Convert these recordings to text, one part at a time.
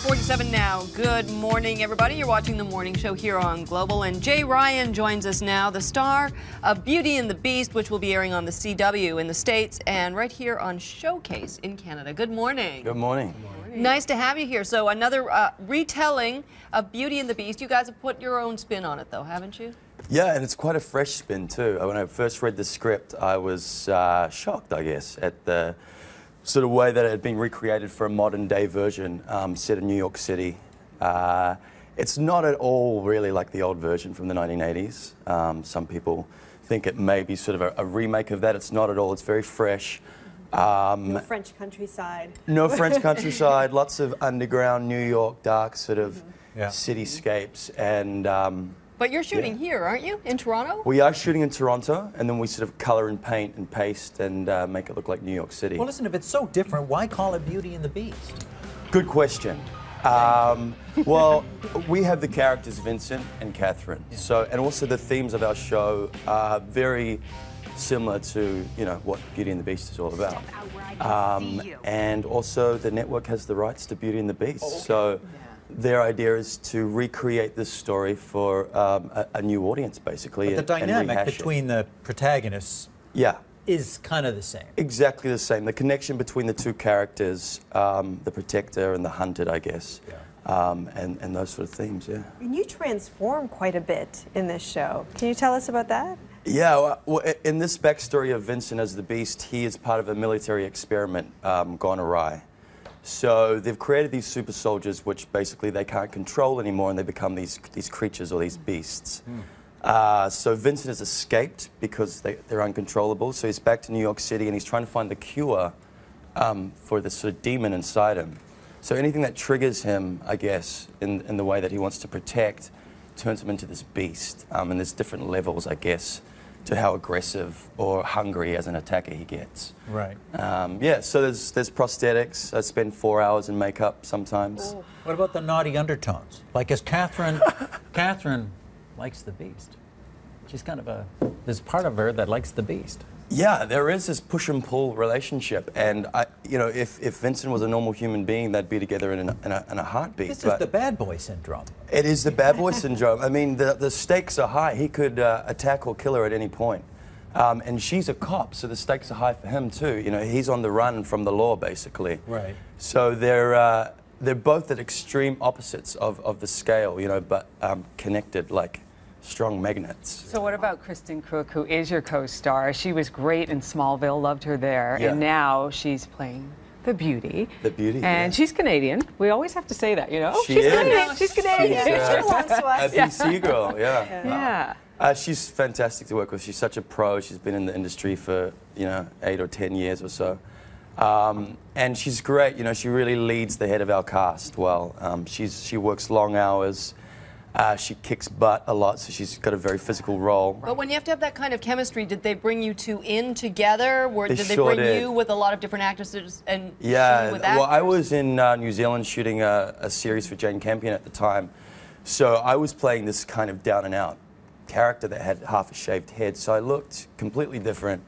6:47 now. Good morning, everybody. You're watching The Morning Show here on Global, and Jay Ryan joins us now, the star of Beauty and the Beast, which will be airing on the CW in the States and right here on Showcase in Canada. Good morning. Good morning. Nice to have you here. So another retelling of Beauty and the Beast. You guys have put your own spin on it, though, haven't you? Yeah, and it's quite a fresh spin, too. When I first read the script, I was shocked, I guess, at the sort of way that it had been recreated for a modern-day version set in New York City. It's not at all really like the old version from the 1980s. Some people think it may be sort of a remake of that. It's not at all. It's very fresh. No French countryside. No French countryside, lots of underground New York, dark sort of cityscapes. And but you're shooting here, aren't you, in Toronto? we are shooting in Toronto, and then we sort of colour and paint and paste and make it look like New York City. Well, listen, if it's so different, why call it Beauty and the Beast? Good question. Well, we have the characters Vincent and Catherine, and also the themes of our show are very similar to, you know, what Beauty and the Beast is all about. And also the network has the rights to Beauty and the Beast, so their idea is to recreate this story for a new audience, basically. But the dynamic between the protagonists is kind of the same. Exactly the same. The connection between the two characters, the protector and the hunted, I guess, and those sort of themes, And you transform quite a bit in this show. Can you tell us about that? Yeah, well, in this backstory of Vincent as the Beast, he is part of a military experiment gone awry. So they've created these super soldiers, which basically they can't control anymore, and they become these creatures or these beasts. So Vincent has escaped because they're uncontrollable. So he's back to New York City, and he's trying to find the cure for this sort of demon inside him. So anything that triggers him, I guess, in the way that he wants to protect, turns him into this beast. And there's different levels, I guess, to how aggressive or hungry as an attacker he gets. Right. Yeah, so there's prosthetics. I spend 4 hours in makeup sometimes. Oh. What about the naughty undertones? Like, as Catherine likes the Beast. She's kind of there's part of her that likes the Beast. Yeah, there is this push and pull relationship, and you know, if Vincent was a normal human being, they'd be together in a heartbeat. This is the bad boy syndrome. It is the bad boy syndrome. I mean, the stakes are high. He could attack or kill her at any point, and she's a cop, so the stakes are high for him too. You know, he's on the run from the law, basically. Right. So they're both at extreme opposites of the scale, you know, but connected like strong magnets. So what about Kristen Crook, who is your co-star? She was great in Smallville, loved her there, and now she's playing the Beauty. The Beauty, and she's Canadian. We always have to say that, you know? She's Canadian. She's Canadian. She belongs to us. A BC girl, she's fantastic to work with. She's such a pro. She's been in the industry for, you know, 8 or 10 years or so. And she's great. You know, she really leads the head of our cast well. She works long hours. She kicks butt a lot, so she's got a very physical role. But when you have to have that kind of chemistry, did they bring you two in together? Did they sure bring you with a lot of different actresses and you with actors? Well, I was in New Zealand shooting a series for Jane Campion at the time, so I was playing this kind of down-and-out character that had half a shaved head, so I looked completely different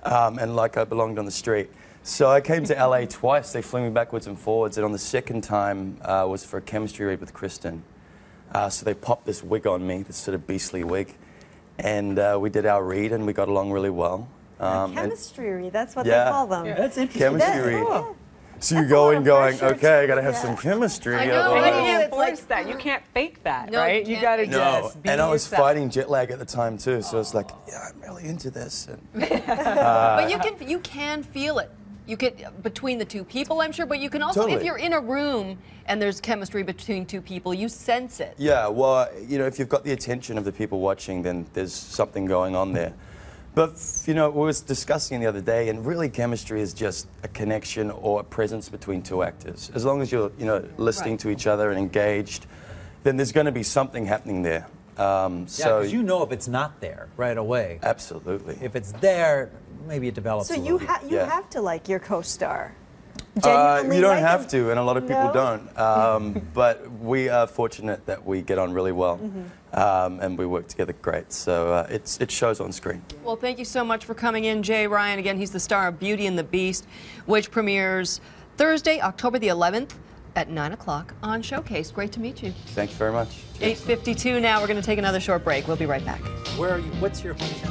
and like I belonged on the street. So I came to LA twice. They flew me backwards and forwards, and on the second time was for a chemistry read with Kristen. So they popped this wig on me, this sort of beastly wig, and we did our read, and we got along really well. Chemistry read, that's what they call them. Yeah, that's interesting. Chemistry read. So you go in going, okay, I got to have some chemistry. I know, It's like that. You can't fake that, right? You got to just be and I was yourself. fighting jet lag at the time too, so it's like, yeah, I'm really into this. And, but you can feel it. You get between the two people, I'm sure, but you can also, if you're in a room and there's chemistry between two people, you sense it. Yeah, well, you know, if you've got the attention of the people watching, then there's something going on there. But, you know, we were discussing the other day, and really chemistry is just a connection or a presence between two actors. As long as you're, you know, listening to each other and engaged, then there's going to be something happening there. Because you know if it's not there right away. Absolutely. If it's there, maybe it develops So a you little bit. have to like your co-star. You don't have to, and a lot of people don't. But we are fortunate that we get on really well, and we work together great. So it shows on screen. Well, thank you so much for coming in, Jay Ryan. Again, he's the star of Beauty and the Beast, which premieres Thursday, October the 11th. at 9 o'clock on Showcase. Great to meet you. Thank you very much. 8:52 now. We're going to take another short break. We'll be right back. Where are you? What's your hometown?